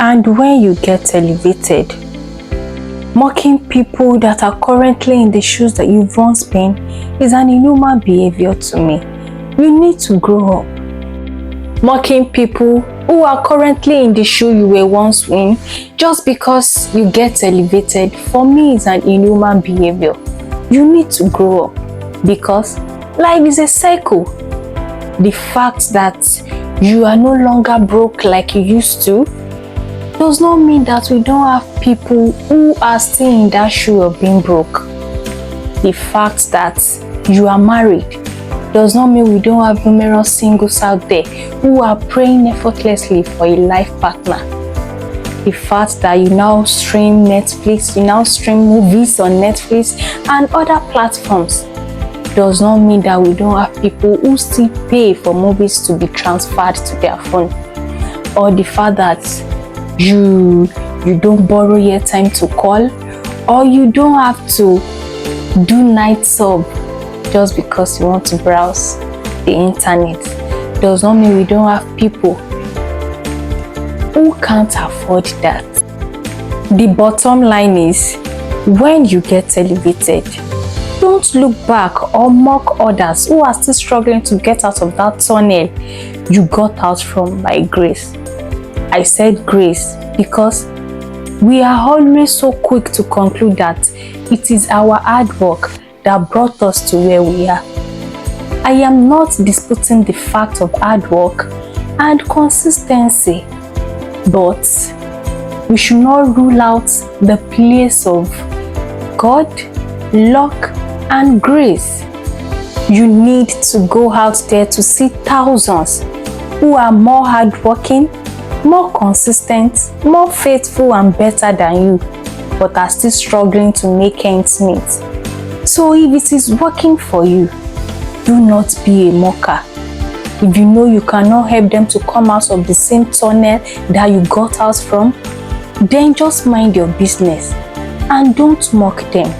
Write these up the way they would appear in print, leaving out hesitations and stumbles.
And when you get elevated, mocking people that are currently in the shoes that you've once been is an inhuman behavior to me. You need to grow up. Mocking people who are currently in the shoe you were once in just because you get elevated, for me, is an inhuman behavior. You need to grow up because life is a cycle. The fact that you are no longer broke like you used to does not mean that we don't have people who are still in that shoe of being broke. The fact that you are married does not mean we don't have numerous singles out there who are praying effortlessly for a life partner. The fact that you now stream Netflix, you now stream movies on Netflix and other platforms does not mean that we don't have people who still pay for movies to be transferred to their phone. Or the fact that you don't borrow airtime to call, or you don't have to do night sub just because you want to browse the internet, does not mean we don't have people who can't afford that. The bottom line is, when you get elevated, don't look back or mock others who are still struggling to get out of that tunnel you got out from by grace. I said grace because we are always so quick to conclude that it is our hard work that brought us to where we are. I am not disputing the fact of hard work and consistency, but we should not rule out the place of God, luck, and grace. You need to go out there to see thousands who are more hardworking, more consistent, more faithful, and better than you, but are still struggling to make ends meet. So if it is working for you, do not be a mocker. If you know you cannot help them to come out of the same tunnel that you got out from, then just mind your business and don't mock them.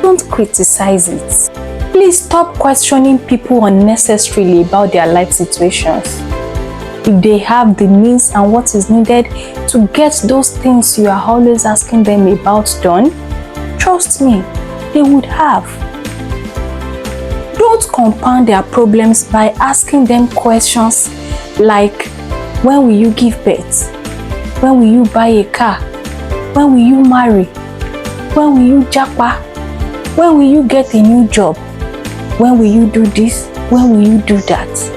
Don't criticize it. Please stop questioning people unnecessarily about their life situations. If they have the means and what is needed to get those things you are always asking them about done, trust me, they would have. Don't compound their problems by asking them questions like, when will you give birth? When will you buy a car? When will you marry? When will you japa? When will you get a new job? When will you do this? When will you do that?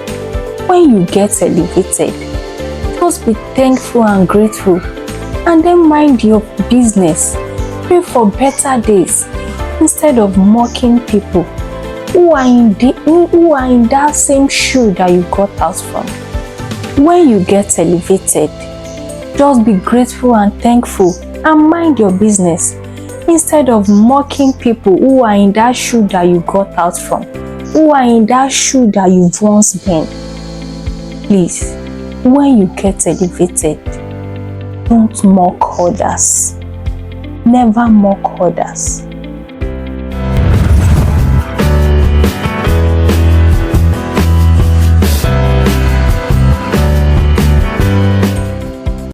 When you get elevated, just be thankful and grateful, and then mind your business. Pray for better days instead of mocking people who are in that same shoe that you got out from. When you get elevated, just be grateful and thankful and mind your business instead of mocking people who are in that shoe that you got out from, who are in that shoe that you've once been. Please, when you get elevated, don't mock others. Never mock others.